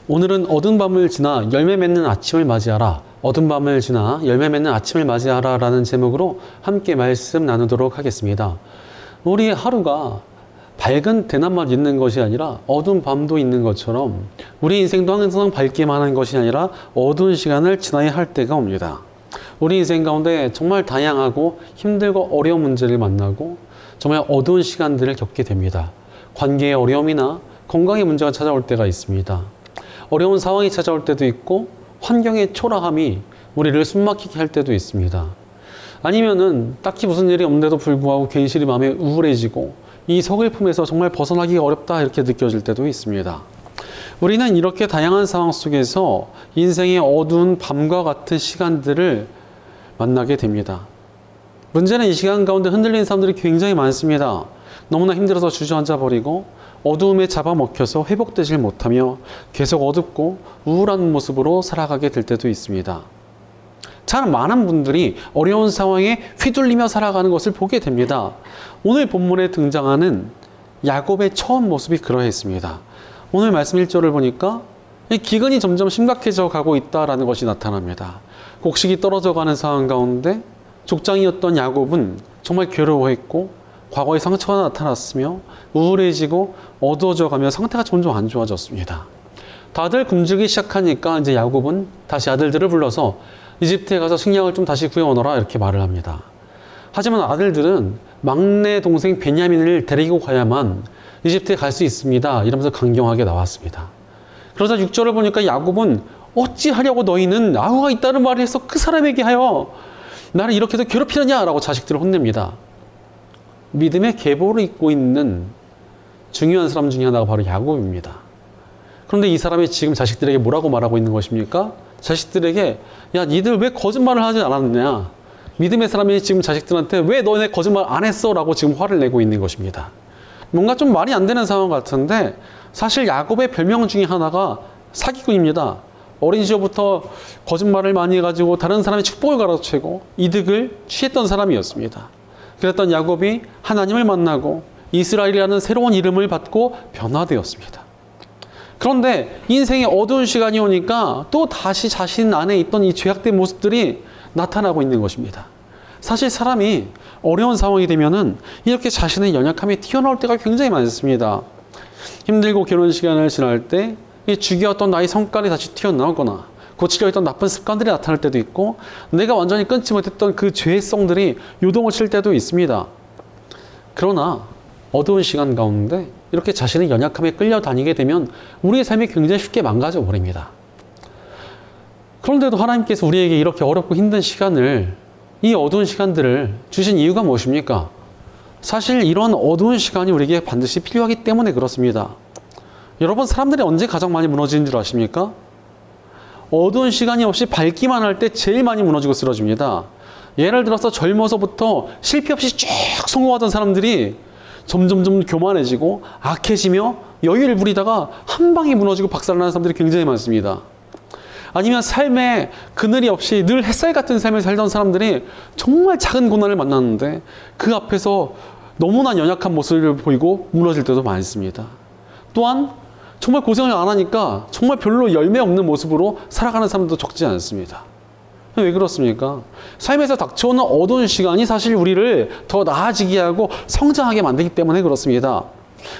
오늘은 어두운 밤을 지나 열매 맺는 아침을 맞이하라. 어두운 밤을 지나 열매 맺는 아침을 맞이하라 라는 제목으로 함께 말씀 나누도록 하겠습니다. 우리 하루가 밝은 대낮만 있는 것이 아니라 어두운 밤도 있는 것처럼 우리 인생도 항상 밝기만 하는 것이 아니라 어두운 시간을 지나야 할 때가 옵니다. 우리 인생 가운데 정말 다양하고 힘들고 어려운 문제를 만나고 정말 어두운 시간들을 겪게 됩니다. 관계의 어려움이나 건강의 문제가 찾아올 때가 있습니다. 어려운 상황이 찾아올 때도 있고 환경의 초라함이 우리를 숨막히게 할 때도 있습니다. 아니면은 딱히 무슨 일이 없는데도 불구하고 괜시리 마음이 우울해지고 이 서글픔에서 정말 벗어나기가 어렵다 이렇게 느껴질 때도 있습니다. 우리는 이렇게 다양한 상황 속에서 인생의 어두운 밤과 같은 시간들을 만나게 됩니다. 문제는 이 시간 가운데 흔들리는 사람들이 굉장히 많습니다. 너무나 힘들어서 주저앉아 버리고 어두움에 잡아먹혀서 회복되질 못하며 계속 어둡고 우울한 모습으로 살아가게 될 때도 있습니다. 참 많은 분들이 어려운 상황에 휘둘리며 살아가는 것을 보게 됩니다. 오늘 본문에 등장하는 야곱의 처음 모습이 그러했습니다. 오늘 말씀 1절을 보니까 기근이 점점 심각해져 가고 있다는 것이 나타납니다. 곡식이 떨어져가는 상황 가운데 족장이었던 야곱은 정말 괴로워했고 과거의 상처가 나타났으며 우울해지고 어두워져 가며 상태가 점점 안 좋아졌습니다. 다들 굶주기 시작하니까 이제 야곱은 다시 아들들을 불러서 이집트에 가서 식량을 좀 다시 구해오너라 이렇게 말을 합니다. 하지만 아들들은 막내 동생 베냐민을 데리고 가야만 이집트에 갈 수 있습니다. 이러면서 강경하게 나왔습니다. 그러자 6절을 보니까 야곱은 어찌하려고 너희는 아우가 있다는 말을 해서 그 사람에게 하여 나를 이렇게도 괴롭히느냐 라고 자식들을 혼냅니다. 믿음의 계보를 잇고 있는 중요한 사람 중에 하나가 바로 야곱입니다. 그런데 이 사람이 지금 자식들에게 뭐라고 말하고 있는 것입니까? 자식들에게 야 니들 왜 거짓말을 하지 않았느냐, 믿음의 사람이 지금 자식들한테 왜 너네 거짓말 안 했어? 라고 지금 화를 내고 있는 것입니다. 뭔가 좀 말이 안 되는 상황 같은데 사실 야곱의 별명 중에 하나가 사기꾼입니다. 어린 시절부터 거짓말을 많이 해가지고 다른 사람의 축복을 가로채고 이득을 취했던 사람이었습니다. 그랬던 야곱이 하나님을 만나고 이스라엘이라는 새로운 이름을 받고 변화되었습니다. 그런데 인생의 어두운 시간이 오니까 또 다시 자신 안에 있던 이 죄악된 모습들이 나타나고 있는 것입니다. 사실 사람이 어려운 상황이 되면은 이렇게 자신의 연약함이 튀어나올 때가 굉장히 많습니다. 힘들고 괴로운 시간을 지날 때 죽여왔던 나의 성깔이 다시 튀어나오거나 고치려 했던 나쁜 습관들이 나타날 때도 있고 내가 완전히 끊지 못했던 그 죄성들이 요동을 칠 때도 있습니다. 그러나 어두운 시간 가운데 이렇게 자신의 연약함에 끌려다니게 되면 우리의 삶이 굉장히 쉽게 망가져 버립니다. 그런데도 하나님께서 우리에게 이렇게 어렵고 힘든 시간을, 이 어두운 시간들을 주신 이유가 무엇입니까? 사실 이런 어두운 시간이 우리에게 반드시 필요하기 때문에 그렇습니다. 여러분, 사람들이 언제 가장 많이 무너지는 줄 아십니까? 어두운 시간이 없이 밝기만 할 때 제일 많이 무너지고 쓰러집니다. 예를 들어서 젊어서부터 실패 없이 쭉 성공하던 사람들이 점점점 교만해지고 악해지며 여유를 부리다가 한 방에 무너지고 박살나는 사람들이 굉장히 많습니다. 아니면 삶에 그늘이 없이 늘 햇살 같은 삶을 살던 사람들이 정말 작은 고난을 만났는데 그 앞에서 너무나 연약한 모습을 보이고 무너질 때도 많습니다. 또한 정말 고생을 안 하니까 정말 별로 열매 없는 모습으로 살아가는 사람도 적지 않습니다. 왜 그렇습니까? 삶에서 닥쳐오는 어두운 시간이 사실 우리를 더 나아지게 하고 성장하게 만들기 때문에 그렇습니다.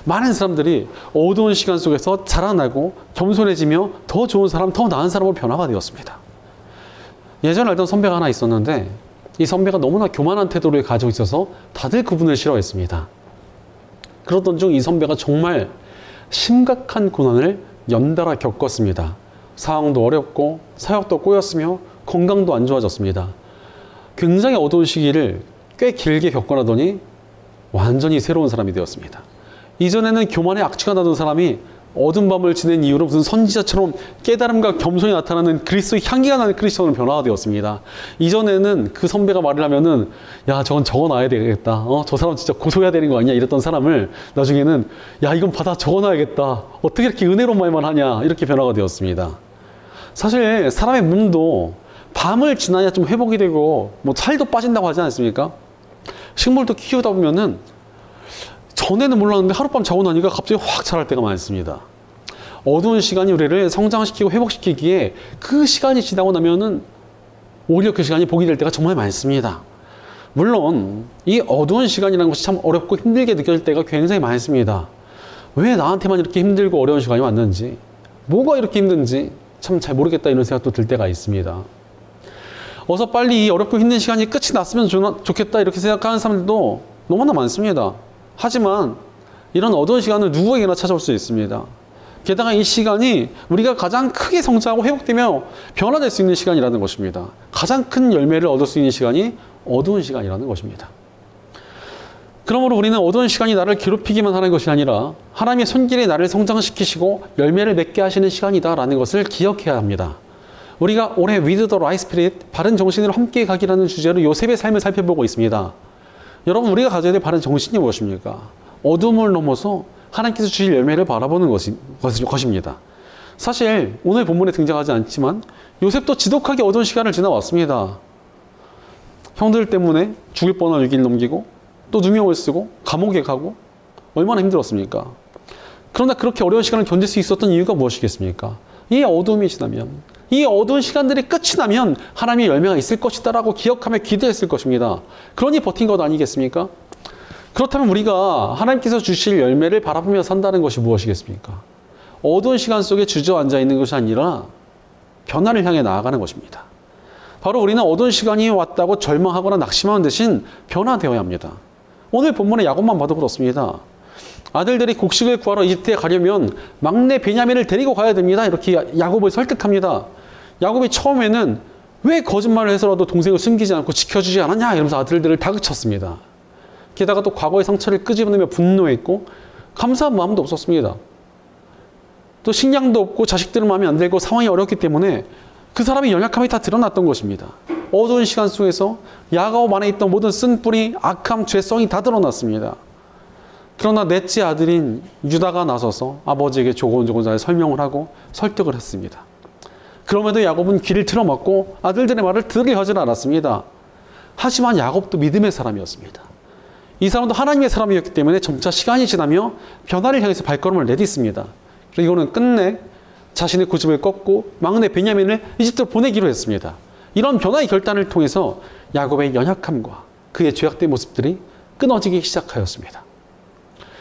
많은 사람들이 어두운 시간 속에서 자라나고 겸손해지며 더 좋은 사람, 더 나은 사람으로 변화가 되었습니다. 예전에 알던 선배가 하나 있었는데 이 선배가 너무나 교만한 태도를 가지고 있어서 다들 그분을 싫어했습니다. 그러던 중 이 선배가 정말 심각한 고난을 연달아 겪었습니다. 상황도 어렵고 사역도 꼬였으며 건강도 안 좋아졌습니다. 굉장히 어두운 시기를 꽤 길게 겪어나더니 완전히 새로운 사람이 되었습니다. 이전에는 교만의 악취가 나던 사람이 어두운 밤을 지낸 이후로 무슨 선지자처럼 깨달음과 겸손이 나타나는 그리스도의 향기가 나는 크리스천으로 변화가 되었습니다. 이전에는 그 선배가 말을 하면은 야 저건 적어놔야 되겠다, 저 사람 진짜 고소해야 되는 거 아니야 이랬던 사람을 나중에는 야 이건 받아 적어놔야겠다, 어떻게 이렇게 은혜로운 말만 하냐 이렇게 변화가 되었습니다. 사실 사람의 몸도 밤을 지나야 좀 회복이 되고 뭐 살도 빠진다고 하지 않습니까? 식물도 키우다 보면은 전에는 몰랐는데 하룻밤 자고 나니까 갑자기 확 자랄 때가 많습니다. 어두운 시간이 우리를 성장시키고 회복시키기에 그 시간이 지나고 나면은 오히려 그 시간이 복이 될 때가 정말 많습니다. 물론 이 어두운 시간이라는 것이 참 어렵고 힘들게 느껴질 때가 굉장히 많습니다. 왜 나한테만 이렇게 힘들고 어려운 시간이 왔는지, 뭐가 이렇게 힘든지 참 잘 모르겠다 이런 생각도 들 때가 있습니다. 어서 빨리 이 어렵고 힘든 시간이 끝이 났으면 좋겠다 이렇게 생각하는 사람들도 너무나 많습니다. 하지만 이런 어두운 시간은 누구에게나 찾아올 수 있습니다. 게다가 이 시간이 우리가 가장 크게 성장하고 회복되며 변화될 수 있는 시간이라는 것입니다. 가장 큰 열매를 얻을 수 있는 시간이 어두운 시간이라는 것입니다. 그러므로 우리는 어두운 시간이 나를 괴롭히기만 하는 것이 아니라 하나님의 손길에 나를 성장시키시고 열매를 맺게 하시는 시간이다라는 것을 기억해야 합니다. 우리가 올해 With the Right Spirit, 바른 정신으로 함께 가기라는 주제로 요셉의 삶을 살펴보고 있습니다. 여러분, 우리가 가져야 될 바른 정신이 무엇입니까? 어둠을 넘어서 하나님께서 주실 열매를 바라보는 것입니다. 사실 오늘 본문에 등장하지 않지만 요셉도 지독하게 어두운 시간을 지나왔습니다. 형들 때문에 죽을 뻔한 위기를 넘기고 또 누명을 쓰고 감옥에 가고 얼마나 힘들었습니까? 그러나 그렇게 어려운 시간을 견딜 수 있었던 이유가 무엇이겠습니까? 이 어둠이 지나면, 이 어두운 시간들이 끝이 나면 하나님의 열매가 있을 것이다 라고 기억하며 기대했을 것입니다. 그러니 버틴 것 아니겠습니까? 그렇다면 우리가 하나님께서 주실 열매를 바라보며 산다는 것이 무엇이겠습니까? 어두운 시간 속에 주저앉아 있는 것이 아니라 변화를 향해 나아가는 것입니다. 바로 우리는 어두운 시간이 왔다고 절망하거나 낙심하는 대신 변화되어야 합니다. 오늘 본문의 야곱만 봐도 그렇습니다. 아들들이 곡식을 구하러 이집트에 가려면 막내 베냐민을 데리고 가야 됩니다. 이렇게 야곱을 설득합니다. 야곱이 처음에는 왜 거짓말을 해서라도 동생을 숨기지 않고 지켜주지 않았냐 이러면서 아들들을 다그쳤습니다. 게다가 또 과거의 상처를 끄집어내며 분노했고 감사한 마음도 없었습니다. 또 식량도 없고 자식들은 마음에 안 들고 상황이 어렵기 때문에 그 사람의 연약함이 다 드러났던 것입니다. 어두운 시간 속에서 야곱 안에 있던 모든 쓴뿌리, 악함, 죄성이 다 드러났습니다. 그러나 넷째 아들인 유다가 나서서 아버지에게 조곤조곤 잘 설명을 하고 설득을 했습니다. 그럼에도 야곱은 귀를 틀어막고 아들들의 말을 들으려 하지 않았습니다. 하지만 야곱도 믿음의 사람이었습니다. 이 사람도 하나님의 사람이었기 때문에 점차 시간이 지나며 변화를 향해서 발걸음을 내딛습니다. 그리고는 끝내 자신의 고집을 꺾고 막내 베냐민을 이집트로 보내기로 했습니다. 이런 변화의 결단을 통해서 야곱의 연약함과 그의 죄악된 모습들이 끊어지기 시작하였습니다.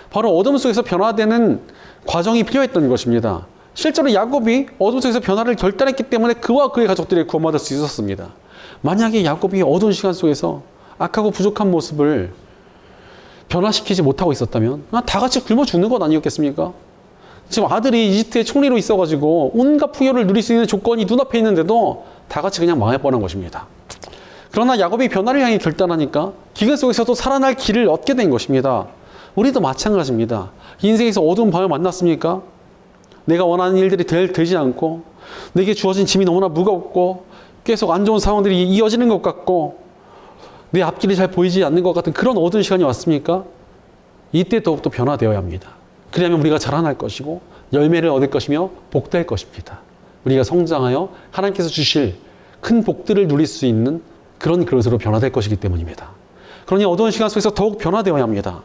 바로 어둠 속에서 변화되는 과정이 필요했던 것입니다. 실제로 야곱이 어둠 속에서 변화를 결단했기 때문에 그와 그의 가족들이 구원받을 수 있었습니다. 만약에 야곱이 어두운 시간 속에서 악하고 부족한 모습을 변화시키지 못하고 있었다면 다 같이 굶어 죽는 것 아니었겠습니까? 지금 아들이 이집트의 총리로 있어가지고 온갖 풍요를 누릴 수 있는 조건이 눈앞에 있는데도 다 같이 그냥 망할 뻔한 것입니다. 그러나 야곱이 변화를 향해 결단하니까 기근 속에서도 살아날 길을 얻게 된 것입니다. 우리도 마찬가지입니다. 인생에서 어두운 밤을 만났습니까? 내가 원하는 일들이 되지 않고 내게 주어진 짐이 너무나 무겁고 계속 안 좋은 상황들이 이어지는 것 같고 내 앞길이 잘 보이지 않는 것 같은 그런 어두운 시간이 왔습니까? 이때 더욱더 변화되어야 합니다. 그러면 우리가 자라날 것이고 열매를 얻을 것이며 복될 것입니다. 우리가 성장하여 하나님께서 주실 큰 복들을 누릴 수 있는 그런 그릇으로 변화될 것이기 때문입니다. 그러니 어두운 시간 속에서 더욱 변화되어야 합니다.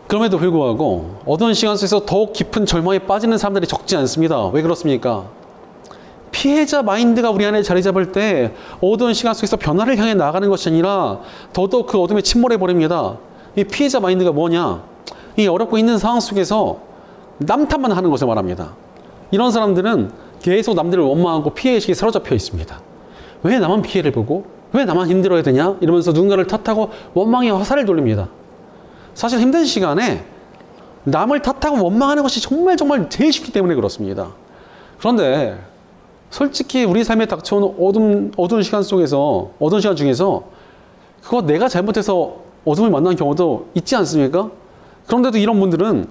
그럼에도 불구하고 어두운 시간 속에서 더욱 깊은 절망에 빠지는 사람들이 적지 않습니다. 왜 그렇습니까? 피해자 마인드가 우리 안에 자리 잡을 때 어두운 시간 속에서 변화를 향해 나아가는 것이 아니라 더더욱 그 어둠에 침몰해 버립니다. 이 피해자 마인드가 뭐냐? 이 어렵고 있는 상황 속에서 남 탓만 하는 것을 말합니다. 이런 사람들은 계속 남들을 원망하고 피해의식에 사로잡혀 있습니다. 왜 나만 피해를 보고 왜 나만 힘들어야 되냐? 이러면서 누군가를 탓하고 원망의 화살을 돌립니다. 사실 힘든 시간에 남을 탓하고 원망하는 것이 정말 제일 쉽기 때문에 그렇습니다. 그런데 솔직히 우리 삶에 닥쳐오는 어두운 시간 속에서, 어두운 시간 중에서 그거 내가 잘못해서 어둠을 만난 경우도 있지 않습니까? 그런데도 이런 분들은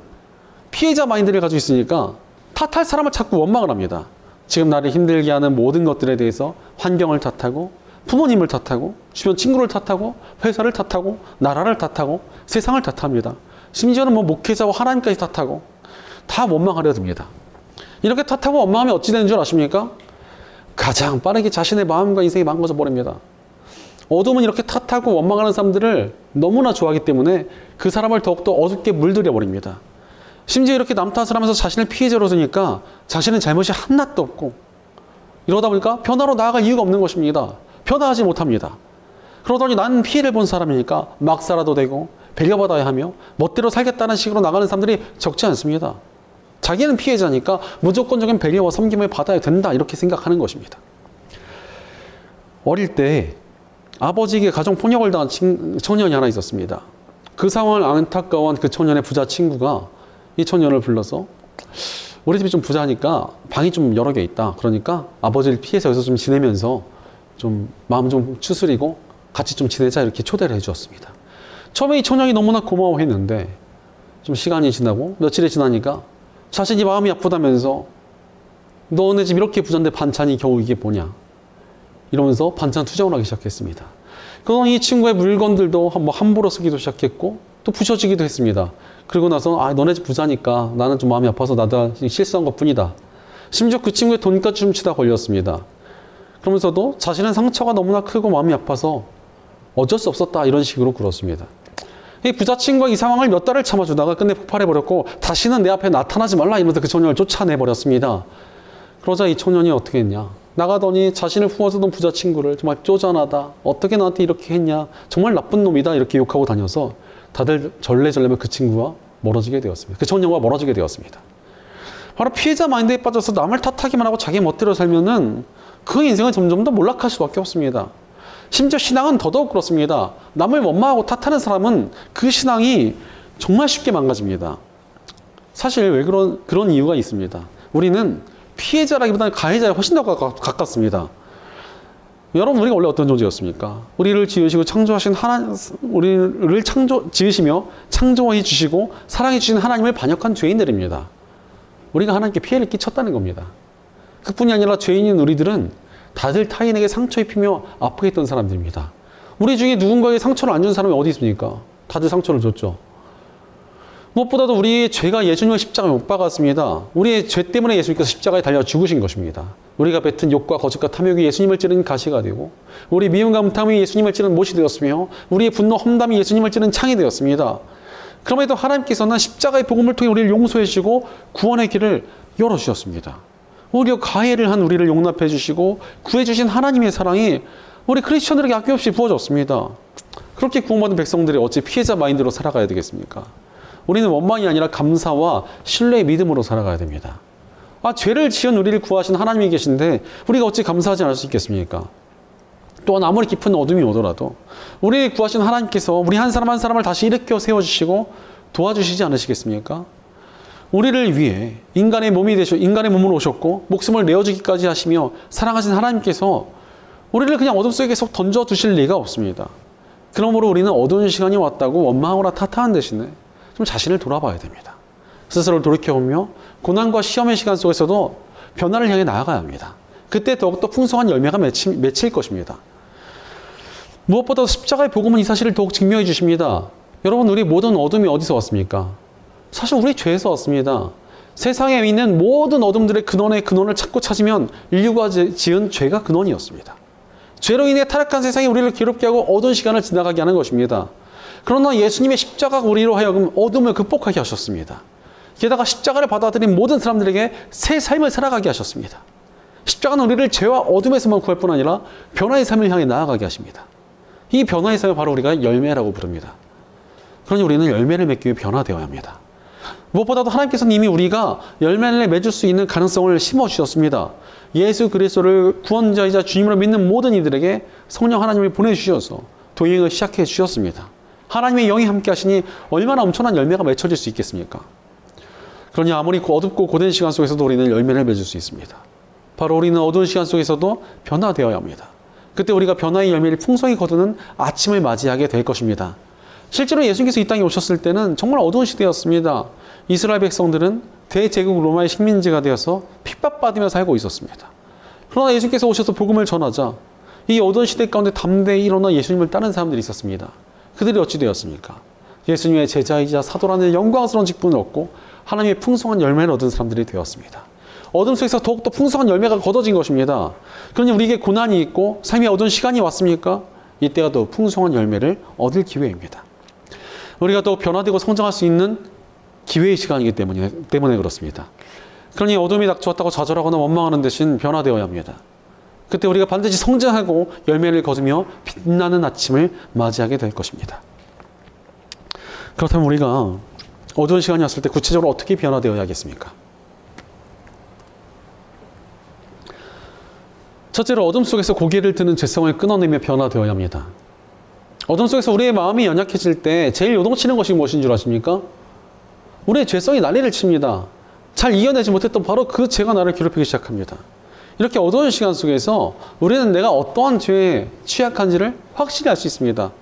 피해자 마인드를 가지고 있으니까 탓할 사람을 자꾸 원망을 합니다. 지금 나를 힘들게 하는 모든 것들에 대해서 환경을 탓하고 부모님을 탓하고 주변 친구를 탓하고 회사를 탓하고 나라를 탓하고 세상을 탓합니다. 심지어는 목회자와 하나님까지 탓하고 다 원망하려 듭니다. 이렇게 탓하고 원망하면 어찌 되는 줄 아십니까? 가장 빠르게 자신의 마음과 인생이 망가져 버립니다. 어둠은 이렇게 탓하고 원망하는 사람들을 너무나 좋아하기 때문에 그 사람을 더욱더 어둡게 물들여 버립니다. 심지어 이렇게 남 탓을 하면서 자신을 피해자로 두니까 자신은 잘못이 하나도 없고 이러다 보니까 변화로 나아갈 이유가 없는 것입니다. 변화하지 못합니다. 그러더니 나는 피해를 본 사람이니까 막 살아도 되고 배려받아야 하며 멋대로 살겠다는 식으로 나가는 사람들이 적지 않습니다. 자기는 피해자니까 무조건적인 배려와 섬김을 받아야 된다 이렇게 생각하는 것입니다. 어릴 때 아버지에게 가정폭력을 당한 청년이 하나 있었습니다. 그 상황을 안타까워한 그 청년의 부자 친구가 이 청년을 불러서 우리 집이 좀 부자니까 방이 좀 여러 개 있다. 그러니까 아버지를 피해서 여기서 좀 지내면서 좀 마음 좀 추스리고 같이 좀 지내자 이렇게 초대를 해주었습니다. 처음에 이 청년이 너무나 고마워했는데 좀 시간이 지나고 며칠이 지나니까 자신이 마음이 아프다면서 너네 집 이렇게 부자인데 반찬이 겨우 이게 뭐냐 이러면서 반찬 투정을 하기 시작했습니다. 그동안 이 친구의 물건들도 뭐 함부로 쓰기도 시작했고 또 부셔지기도 했습니다. 그리고 나서 너네 집 부자니까 나는 좀 마음이 아파서 나도 실수한 것뿐이다. 심지어 그 친구의 돈까지 훔치다 걸렸습니다. 그러면서도 자신은 상처가 너무나 크고 마음이 아파서 어쩔 수 없었다 이런 식으로 굴었습니다. 이 부자 친구가 이 상황을 몇 달을 참아주다가 끝내 폭발해버렸고 다시는 내 앞에 나타나지 말라 이러면서 그 청년을 쫓아내버렸습니다. 그러자 이 청년이 어떻게 했냐. 나가더니 자신을 품어주던 부자 친구를 정말 쪼잔하다. 어떻게 나한테 이렇게 했냐. 정말 나쁜 놈이다. 이렇게 욕하고 다녀서 다들 절레절레면 그 친구와 멀어지게 되었습니다. 그 청년과 멀어지게 되었습니다. 바로 피해자 마인드에 빠져서 남을 탓하기만 하고 자기 멋대로 살면은 그 인생은 점점 더 몰락할 수밖에 없습니다. 심지어 신앙은 더더욱 그렇습니다. 남을 원망하고 탓하는 사람은 그 신앙이 정말 쉽게 망가집니다. 사실 왜 그런 이유가 있습니다. 우리는 피해자라기보다는 가해자에 훨씬 더 가깝습니다. 여러분, 우리가 원래 어떤 존재였습니까? 우리를 지으시고 창조하신 하나님, 우리를 지으시며 창조해 주시고 사랑해 주신 하나님을 반역한 죄인들입니다. 우리가 하나님께 피해를 끼쳤다는 겁니다. 그뿐이 아니라 죄인인 우리들은 다들 타인에게 상처 입히며 아프게 했던 사람들입니다. 우리 중에 누군가에게 상처를 안 준 사람이 어디 있습니까? 다들 상처를 줬죠. 무엇보다도 우리의 죄가 예수님을 십자가에 못 박았습니다. 우리의 죄 때문에 예수님께서 십자가에 달려 죽으신 것입니다. 우리가 뱉은 욕과 거짓과 탐욕이 예수님을 찌른 가시가 되고 우리 미움과 음탕이 예수님을 찌른 못이 되었으며 우리의 분노 험담이 예수님을 찌른 창이 되었습니다. 그럼에도 하나님께서는 십자가의 복음을 통해 우리를 용서해 주시고 구원의 길을 열어주셨습니다. 오히려 가해를 한 우리를 용납해 주시고 구해 주신 하나님의 사랑이 우리 크리스천들에게 아낌없이 부어졌습니다. 그렇게 구원받은 백성들이 어찌 피해자 마인드로 살아가야 되겠습니까? 우리는 원망이 아니라 감사와 신뢰의 믿음으로 살아가야 됩니다. 죄를 지은 우리를 구하신 하나님이 계신데 우리가 어찌 감사하지 않을 수 있겠습니까? 또한 아무리 깊은 어둠이 오더라도 우리를 구하신 하나님께서 우리 한 사람 한 사람을 다시 일으켜 세워주시고 도와주시지 않으시겠습니까? 우리를 위해 인간의 몸으로 오셨고 목숨을 내어주기까지 하시며 사랑하신 하나님께서 우리를 그냥 어둠 속에 계속 던져두실 리가 없습니다. 그러므로 우리는 어두운 시간이 왔다고 원망하거나 탓하는 대신에 좀 자신을 돌아봐야 됩니다. 스스로를 돌이켜보며 고난과 시험의 시간 속에서도 변화를 향해 나아가야 합니다. 그때 더욱더 풍성한 열매가 맺힐 것입니다. 무엇보다도 십자가의 복음은 이 사실을 더욱 증명해 주십니다. 여러분, 우리 모든 어둠이 어디서 왔습니까? 사실 우리 죄에서 왔습니다. 세상에 있는 모든 어둠들의 근원을 찾으면 인류가 지은 죄가 근원이었습니다. 죄로 인해 타락한 세상이 우리를 괴롭게 하고 어두운 시간을 지나가게 하는 것입니다. 그러나 예수님의 십자가가 우리로 하여금 어둠을 극복하게 하셨습니다. 게다가 십자가를 받아들인 모든 사람들에게 새 삶을 살아가게 하셨습니다. 십자가는 우리를 죄와 어둠에서만 구할 뿐 아니라 변화의 삶을 향해 나아가게 하십니다. 이 변화의 삶을 바로 우리가 열매라고 부릅니다. 그러니 우리는 열매를 맺기 위해 변화되어야 합니다. 무엇보다도 하나님께서는 이미 우리가 열매를 맺을 수 있는 가능성을 심어주셨습니다. 예수 그리스도를 구원자이자 주님으로 믿는 모든 이들에게 성령 하나님을 보내주셔서 도행을 시작해 주셨습니다. 하나님의 영이 함께 하시니 얼마나 엄청난 열매가 맺혀질 수 있겠습니까? 그러니 아무리 어둡고 고된 시간 속에서도 우리는 열매를 맺을 수 있습니다. 바로 우리는 어두운 시간 속에서도 변화되어야 합니다. 그때 우리가 변화의 열매를 풍성히 거두는 아침을 맞이하게 될 것입니다. 실제로 예수님께서 이 땅에 오셨을 때는 정말 어두운 시대였습니다. 이스라엘 백성들은 대제국 로마의 식민지가 되어서 핍박받으며 살고 있었습니다. 그러나 예수님께서 오셔서 복음을 전하자 이 어두운 시대 가운데 담대히 일어나 예수님을 따르는 사람들이 있었습니다. 그들이 어찌 되었습니까? 예수님의 제자이자 사도라는 영광스러운 직분을 얻고 하나님의 풍성한 열매를 얻은 사람들이 되었습니다. 어둠 속에서 더욱더 풍성한 열매가 거둬진 것입니다. 그러니 우리에게 고난이 있고 삶의 어두운 시간이 왔습니까? 이때가 더 풍성한 열매를 얻을 기회입니다. 우리가 더 변화되고 성장할 수 있는 기회의 시간이기 때문에 그렇습니다. 그러니 어둠이 닥쳐왔다고 좌절하거나 원망하는 대신 변화되어야 합니다. 그때 우리가 반드시 성장하고 열매를 거두며 빛나는 아침을 맞이하게 될 것입니다. 그렇다면 우리가 어두운 시간이 왔을 때 구체적으로 어떻게 변화되어야 하겠습니까? 첫째로 어둠 속에서 고개를 드는 죄성을 끊어내며 변화되어야 합니다. 어둠 속에서 우리의 마음이 연약해질 때 제일 요동치는 것이 무엇인 줄 아십니까? 우리의 죄성이 난리를 칩니다. 잘 이겨내지 못했던 바로 그 죄가 나를 괴롭히기 시작합니다. 이렇게 어두운 시간 속에서 우리는 내가 어떠한 죄에 취약한지를 확실히 알 수 있습니다.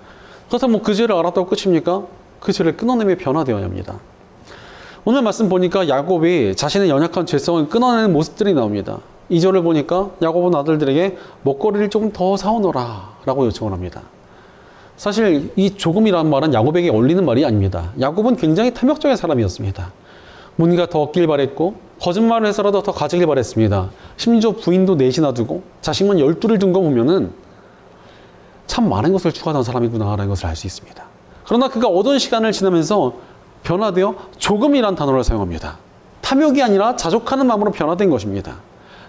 그렇다면 그 죄를 알았다고 끝입니까? 그 죄를 끊어내며 변화되어야 합니다. 오늘 말씀 보니까 야곱이 자신의 연약한 죄성을 끊어내는 모습들이 나옵니다. 2절을 보니까 야곱은 아들들에게 먹거리를 조금 더 사오너라 라고 요청을 합니다. 사실 이 조금이라는 말은 야곱에게 어울리는 말이 아닙니다. 야곱은 굉장히 탐욕적인 사람이었습니다. 뭔가 더 얻길 바랬고 거짓말을 해서라도 더 가지길 바랬습니다. 심지어 부인도 넷이나 두고 자식만 12를 둔 거 보면은 참 많은 것을 추구하던 사람이구나라는 것을 알 수 있습니다. 그러나 그가 어두운 시간을 지나면서 변화되어 조금이란 단어를 사용합니다. 탐욕이 아니라 자족하는 마음으로 변화된 것입니다.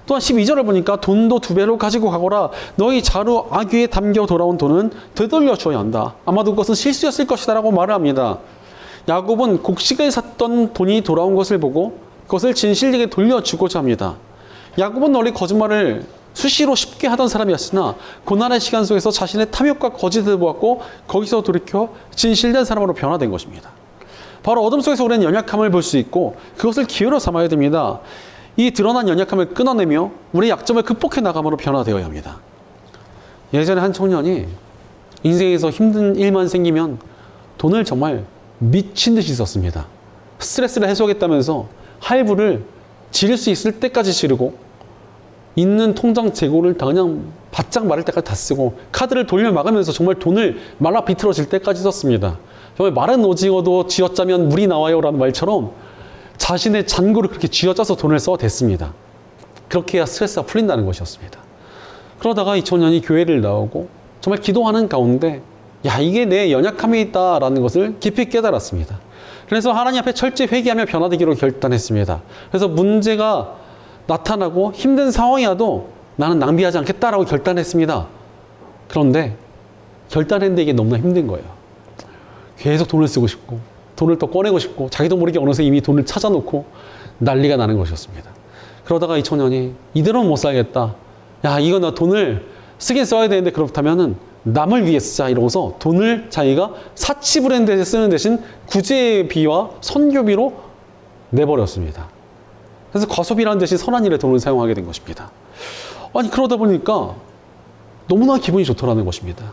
또한 12절을 보니까 돈도 2배로 가지고 가거라. 너희 자루 아귀에 담겨 돌아온 돈은 되돌려 주어야 한다. 아마도 그것은 실수였을 것이다 라고 말을 합니다. 야곱은 곡식을 샀던 돈이 돌아온 것을 보고 그것을 진실에게 돌려주고자 합니다. 야곱은 원래 거짓말을 수시로 쉽게 하던 사람이었으나 고난의 시간 속에서 자신의 탐욕과 거짓을 보았고 거기서 돌이켜 진실된 사람으로 변화된 것입니다. 바로 어둠 속에서 우리는 연약함을 볼 수 있고 그것을 기회로 삼아야 됩니다. 이 드러난 연약함을 끊어내며 우리의 약점을 극복해 나감으로 변화되어야 합니다. 예전에 한 청년이 인생에서 힘든 일만 생기면 돈을 정말 미친 듯이 썼습니다. 스트레스를 해소하겠다면서 할부를 지를 수 있을 때까지 지르고 있는 통장 재고를 다 그냥 바짝 마를 때까지 다 쓰고 카드를 돌려 막으면서 정말 돈을 말라 비틀어질 때까지 썼습니다. 정말 마른 오징어도 쥐어짜면 물이 나와요 라는 말처럼 자신의 잔고를 그렇게 쥐어짜서 돈을 써댔습니다. 그렇게 해야 스트레스가 풀린다는 것이었습니다. 그러다가 이 청년이 교회를 나오고 정말 기도하는 가운데 야, 이게 내 연약함이 있다라는 것을 깊이 깨달았습니다. 그래서 하나님 앞에 철저히 회개하며 변화되기로 결단했습니다. 그래서 문제가 나타나고 힘든 상황이라도 나는 낭비하지 않겠다라고 결단했습니다. 그런데 결단했는데 이게 너무나 힘든 거예요. 계속 돈을 쓰고 싶고 돈을 더 꺼내고 싶고 자기도 모르게 어느새 이미 돈을 찾아놓고 난리가 나는 것이었습니다. 그러다가 이 청년이 이대로는 못 살겠다. 야, 이거 나 돈을 쓰긴 써야 되는데 그렇다면은 남을 위해 쓰자 이러고서 돈을 자기가 사치 브랜드에 쓰는 대신 구제비와 선교비로 내버렸습니다. 그래서 과소비라는 대신 선한 일에 돈을 사용하게 된 것입니다. 아니 그러다 보니까 너무나 기분이 좋더라는 것입니다.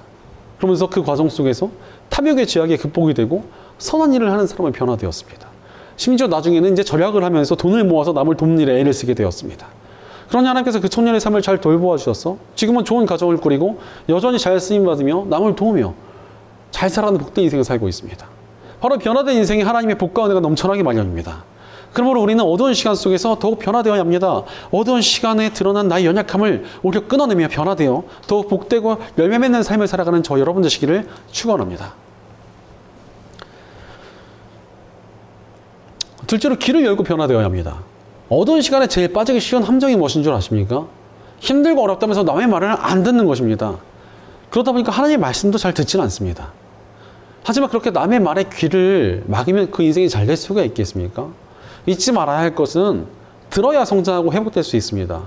그러면서 그 과정 속에서 탐욕의 죄악에 극복이 되고 선한 일을 하는 사람은 변화되었습니다. 심지어 나중에는 이제 절약을 하면서 돈을 모아서 남을 돕는 일에 애를 쓰게 되었습니다. 그러니 하나님께서 그 청년의 삶을 잘 돌보아 주셔서 지금은 좋은 가정을 꾸리고 여전히 잘 쓰임받으며 남을 도우며 잘 살아가는 복된 인생을 살고 있습니다. 바로 변화된 인생이 하나님의 복과 은혜가 넘쳐나기 마련입니다. 그러므로 우리는 어두운 시간 속에서 더욱 변화되어야 합니다. 어두운 시간에 드러난 나의 연약함을 오히려 끊어내며 변화되어 더욱 복되고 열매 맺는 삶을 살아가는 저 여러분 되시기를 축원합니다. 둘째로 길을 열고 변화되어야 합니다. 어두운 시간에 제일 빠지기 쉬운 함정이 무엇인 줄 아십니까? 힘들고 어렵다면서 남의 말을 안 듣는 것입니다. 그러다 보니까 하나님의 말씀도 잘 듣지는 않습니다. 하지만 그렇게 남의 말에 귀를 막으면 그 인생이 잘 될 수가 있겠습니까? 잊지 말아야 할 것은 들어야 성장하고 회복될 수 있습니다.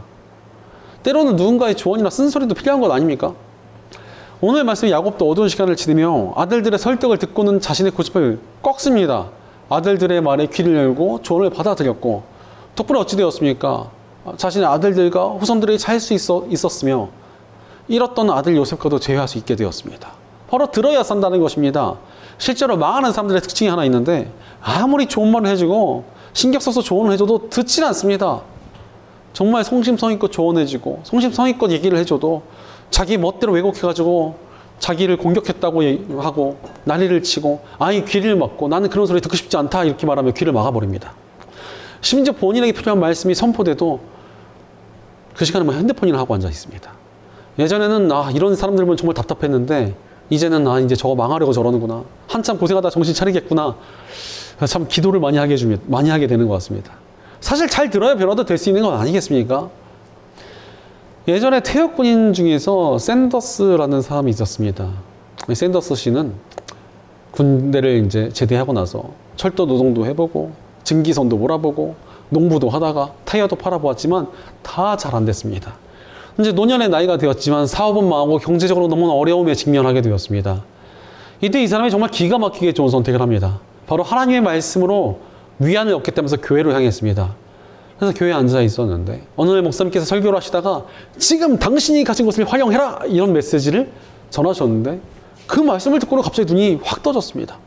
때로는 누군가의 조언이나 쓴소리도 필요한 것 아닙니까? 오늘 말씀 야곱도 어두운 시간을 지내며 아들들의 설득을 듣고는 자신의 고집을 꺾습니다. 아들들의 말에 귀를 열고 조언을 받아들였고 덕분에 어찌 되었습니까? 자신의 아들들과 후손들이 잘 수 있었으며 잃었던 아들 요셉과도 재회할 수 있게 되었습니다. 바로 들어야 산다는 것입니다. 실제로 망하는 사람들의 특징이 하나 있는데 아무리 좋은 말을 해주고 신경 써서 조언을 해줘도 듣지 않습니다. 정말 성심성의껏 조언해주고 성심성의껏 얘기를 해줘도 자기 멋대로 왜곡해가지고 자기를 공격했다고 하고 난리를 치고 아니 귀를 막고 나는 그런 소리 듣고 싶지 않다 이렇게 말하며 귀를 막아버립니다. 심지어 본인에게 필요한 말씀이 선포돼도 그 시간에 뭐 핸드폰이나 하고 앉아 있습니다. 예전에는 이런 사람들 보면 정말 답답했는데 이제는 이제 저거 망하려고 저러는구나. 한참 고생하다 정신 차리겠구나. 참 기도를 많이 하게 되는 것 같습니다. 사실 잘 들어야 변화도 될 수 있는 건 아니겠습니까? 예전에 퇴역 군인 중에서 샌더스라는 사람이 있었습니다. 샌더스 씨는 군대를 이제 제대하고 나서 철도 노동도 해보고 증기선도 몰아보고 농부도 하다가 타이어도 팔아보았지만 다 잘 안 됐습니다. 이제 노년의 나이가 되었지만 사업은 망하고 경제적으로 너무 어려움에 직면하게 되었습니다. 이때 이 사람이 정말 기가 막히게 좋은 선택을 합니다. 바로 하나님의 말씀으로 위안을 얻겠다면서 교회로 향했습니다. 그래서 교회에 앉아 있었는데 어느 날 목사님께서 설교를 하시다가 지금 당신이 가진 것을 활용해라! 이런 메시지를 전하셨는데 그 말씀을 듣고는 갑자기 눈이 확 떠졌습니다.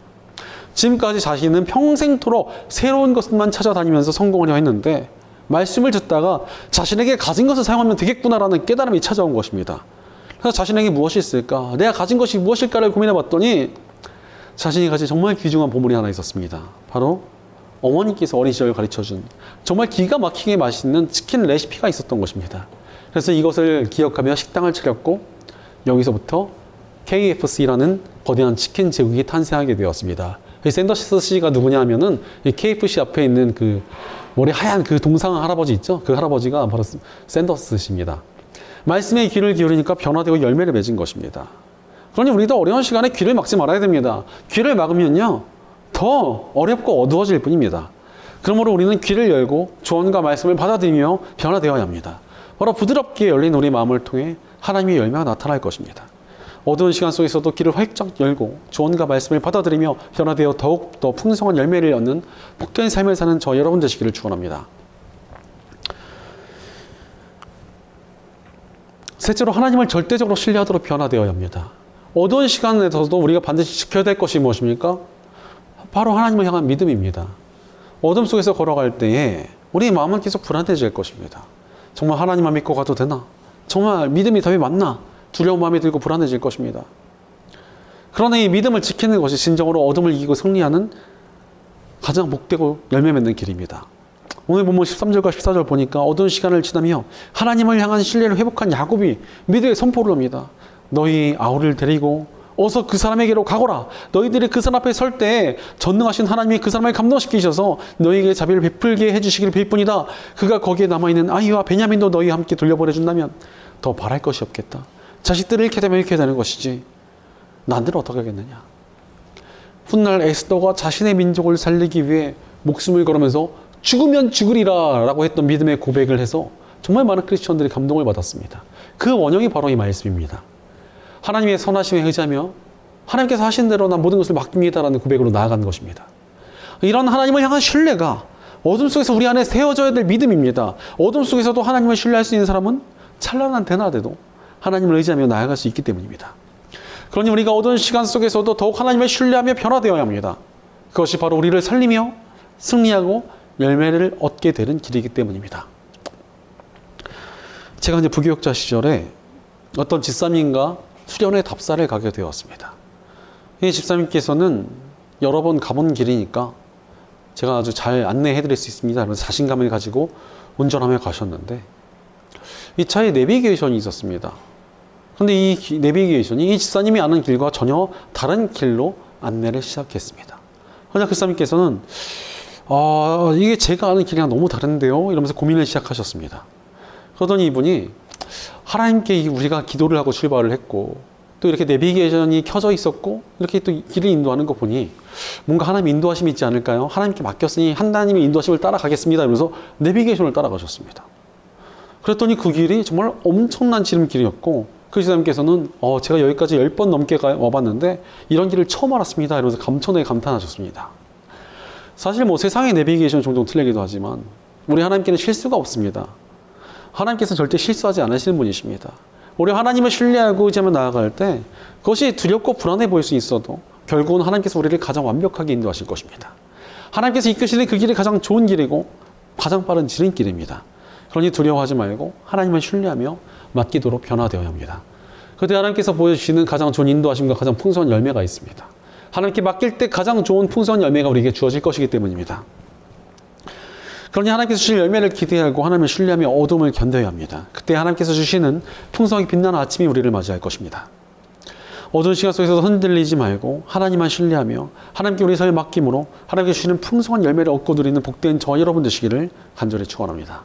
지금까지 자신은 평생토록 새로운 것만 찾아다니면서 성공하려 했는데 말씀을 듣다가 자신에게 가진 것을 사용하면 되겠구나라는 깨달음이 찾아온 것입니다. 그래서 자신에게 무엇이 있을까? 내가 가진 것이 무엇일까를 고민해 봤더니 자신이 가진 정말 귀중한 보물이 하나 있었습니다. 바로 어머니께서 어린 시절 가르쳐준 정말 기가 막히게 맛있는 치킨 레시피가 있었던 것입니다. 그래서 이것을 기억하며 식당을 차렸고 여기서부터 KFC라는 거대한 치킨 제국이 탄생하게 되었습니다. 샌더스 씨가 누구냐 하면은 이 KFC 앞에 있는 그 머리 하얀 그 동상 할아버지 있죠? 그 할아버지가 바로 샌더스 씨입니다. 말씀에 귀를 기울이니까 변화되고 열매를 맺은 것입니다. 그러니 우리도 어려운 시간에 귀를 막지 말아야 됩니다. 귀를 막으면요 더 어렵고 어두워질 뿐입니다. 그러므로 우리는 귀를 열고 조언과 말씀을 받아들이며 변화되어야 합니다. 바로 부드럽게 열린 우리 마음을 통해 하나님의 열매가 나타날 것입니다. 어두운 시간 속에서도 귀를 활짝 열고 조언과 말씀을 받아들이며 변화되어 더욱 더 풍성한 열매를 얻는 복된 삶을 사는 저 여러분 되시기를 축원합니다. 셋째로 하나님을 절대적으로 신뢰하도록 변화되어야 합니다. 어두운 시간에서도 우리가 반드시 지켜야 될 것이 무엇입니까? 바로 하나님을 향한 믿음입니다. 어둠 속에서 걸어갈 때에 우리의 마음은 계속 불안해질 것입니다. 정말 하나님만 믿고 가도 되나? 정말 믿음이 답이 맞나? 두려운 마음이 들고 불안해질 것입니다. 그러나 이 믿음을 지키는 것이 진정으로 어둠을 이기고 승리하는 가장 복되고 열매 맺는 길입니다. 오늘 본문 13절과 14절 보니까 어두운 시간을 지나며 하나님을 향한 신뢰를 회복한 야곱이 믿음의 선포를 합니다. 너희 아우를 데리고 어서 그 사람에게로 가거라. 너희들이 그 사람 앞에 설 때 전능하신 하나님이 그 사람을 감동시키셔서 너희에게 자비를 베풀게 해주시기를 빌뿐이다. 그가 거기에 남아있는 아이와 베냐민도 너희와 함께 돌려보내준다면 더 바랄 것이 없겠다. 자식들을 잃게 되면 잃게 되는 것이지 난들 어떻게 하겠느냐. 훗날 에스더가 자신의 민족을 살리기 위해 목숨을 걸으면서 죽으면 죽으리라 라고 했던 믿음의 고백을 해서 정말 많은 크리스천들이 감동을 받았습니다. 그 원형이 바로 이 말씀입니다. 하나님의 선하심에 의지하며 하나님께서 하신 대로 난 모든 것을 맡깁니다 라는 고백으로 나아가는 것입니다. 이런 하나님을 향한 신뢰가 어둠 속에서 우리 안에 세워져야 될 믿음입니다. 어둠 속에서도 하나님을 신뢰할 수 있는 사람은 찬란한 대낮에도 하나님을 의지하며 나아갈 수 있기 때문입니다. 그러니 우리가 어두운 시간 속에서도 더욱 하나님을 신뢰하며 변화되어야 합니다. 그것이 바로 우리를 살리며 승리하고 열매를 얻게 되는 길이기 때문입니다. 제가 이제 부교육자 시절에 어떤 집사님과 수련회 답사를 가게 되었습니다. 이 집사님께서는 여러 번 가본 길이니까 제가 아주 잘 안내해 드릴 수 있습니다. 그래서 자신감을 가지고 운전하며 가셨는데 이 차에 내비게이션이 있었습니다. 그런데 이 내비게이션이 이 집사님이 아는 길과 전혀 다른 길로 안내를 시작했습니다. 그러자 그 집사님께서는 이게 제가 아는 길이랑 너무 다른데요? 이러면서 고민을 시작하셨습니다. 그러더니 이분이 하나님께 우리가 기도를 하고 출발을 했고 또 이렇게 내비게이션이 켜져 있었고 이렇게 또 길을 인도하는 거 보니 뭔가 하나님의 인도하심이 있지 않을까요? 하나님께 맡겼으니 하나님의 인도하심을 따라가겠습니다. 이러면서 내비게이션을 따라가셨습니다. 그랬더니 그 길이 정말 엄청난 지름길이었고 그 지사님께서는 제가 여기까지 10번 넘게 와봤는데 이런 길을 처음 알았습니다. 이러면서 감천에 감탄하셨습니다. 사실 뭐 세상의 내비게이션 종종 틀리기도 하지만 우리 하나님께는 실수가 없습니다. 하나님께서는 절대 실수하지 않으시는 분이십니다. 우리 하나님을 신뢰하고 의지하며 나아갈 때 그것이 두렵고 불안해 보일 수 있어도 결국은 하나님께서 우리를 가장 완벽하게 인도하실 것입니다. 하나님께서 이끄시는 그 길이 가장 좋은 길이고 가장 빠른 지름길입니다. 그러니 두려워하지 말고 하나님을 신뢰하며 맡기도록 변화되어야 합니다. 그때 하나님께서 보여주시는 가장 좋은 인도하심과 가장 풍성한 열매가 있습니다. 하나님께 맡길 때 가장 좋은 풍성한 열매가 우리에게 주어질 것이기 때문입니다. 그러니 하나님께서 주실 열매를 기대하고 하나님을 신뢰하며 어둠을 견뎌야 합니다. 그때 하나님께서 주시는 풍성하게 빛나는 아침이 우리를 맞이할 것입니다. 어두운 시간 속에서도 흔들리지 말고 하나님만 신뢰하며 하나님께 우리 삶을 맡김으로 하나님께 주시는 풍성한 열매를 얻고 누리는 복된 저 여러분 되시기를 간절히 축원합니다.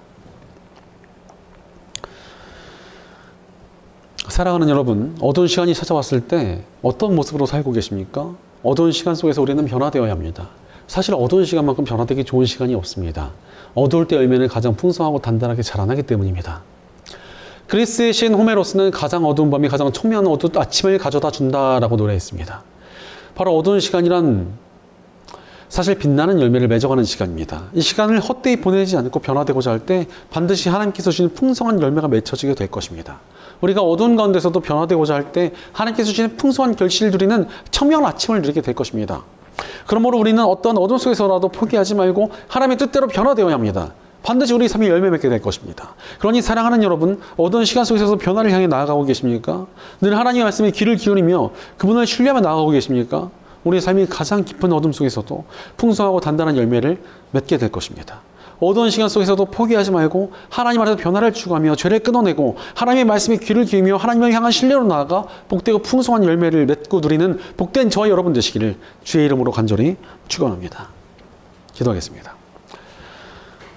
사랑하는 여러분, 어두운 시간이 찾아왔을 때 어떤 모습으로 살고 계십니까? 어두운 시간 속에서 우리는 변화되어야 합니다. 사실 어두운 시간만큼 변화되기 좋은 시간이 없습니다. 어두울 때 열매는 가장 풍성하고 단단하게 자라나기 때문입니다. 그리스의 시인 호메로스는 가장 어두운 밤이 가장 청명한 어두운 아침을 가져다 준다라고 노래했습니다. 바로 어두운 시간이란 사실 빛나는 열매를 맺어가는 시간입니다. 이 시간을 헛되이 보내지 않고 변화되고자 할 때 반드시 하나님께서 주시는 풍성한 열매가 맺혀지게 될 것입니다. 우리가 어두운 가운데서도 변화되고자 할 때 하나님께서 주시는 풍성한 결실을 누리는 청명한 아침을 누리게 될 것입니다. 그러므로 우리는 어떤 어둠 속에서라도 포기하지 말고 하나님의 뜻대로 변화되어야 합니다. 반드시 우리 삶이 열매 맺게 될 것입니다. 그러니 사랑하는 여러분, 어두운 시간 속에서 변화를 향해 나아가고 계십니까? 늘 하나님의 말씀에 귀를 기울이며 그분을 신뢰하며 나아가고 계십니까? 우리의 삶이 가장 깊은 어둠 속에서도 풍성하고 단단한 열매를 맺게 될 것입니다. 어두운 시간 속에서도 포기하지 말고 하나님 안에서 변화를 추구하며 죄를 끊어내고 하나님의 말씀에 귀를 기울이며 하나님을 향한 신뢰로 나아가 복되고 풍성한 열매를 맺고 누리는 복된 저와 여러분 되시기를 주의 이름으로 간절히 축원합니다. 기도하겠습니다.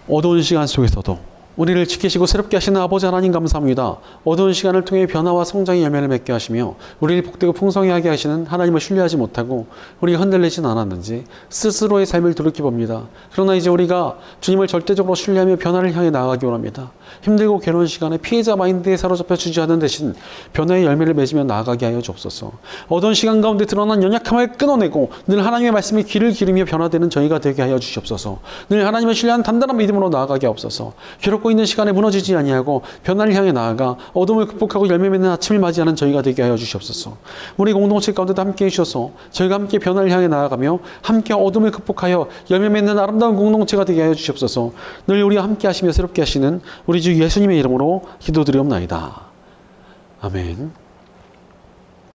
어두운 시간 속에서도 우리를 지키시고 새롭게 하시는 아버지 하나님 감사합니다. 어두운 시간을 통해 변화와 성장의 열매를 맺게 하시며 우리를 복되고 풍성하게 하시는 하나님을 신뢰하지 못하고 우리가 흔들리진 않았는지 스스로의 삶을 돌이켜봅니다. 그러나 이제 우리가 주님을 절대적으로 신뢰하며 변화를 향해 나아가기 원합니다. 힘들고 괴로운 시간에 피해자 마인드에 사로잡혀 주저하는 대신 변화의 열매를 맺으며 나아가게 하여 주옵소서. 어두운 시간 가운데 드러난 연약함을 끊어내고 늘 하나님의 말씀에 귀를 기울이며 변화되는 저희가 되게 하여 주시옵소서. 늘 하나님을 신뢰하는 단단한 믿음으로 나아가게 하옵소서. 괴롭고 있는 시간에 무너지지 아니하고 변화를 향해 나아가 어둠을 극복하고 열매 맺는 아침을 맞이하는 저희가 되게 하여 주시옵소서. 우리 공동체 가운데도 함께 해주셔서 저희가 함께 변화를 향해 나아가며 함께 어둠을 극복하여 열매 맺는 아름다운 공동체가 되게 하여 주시옵소서. 늘 우리와 함께 하시며 새롭게 하시는 우리 주 예수님의 이름으로 기도드리옵나이다. 아멘.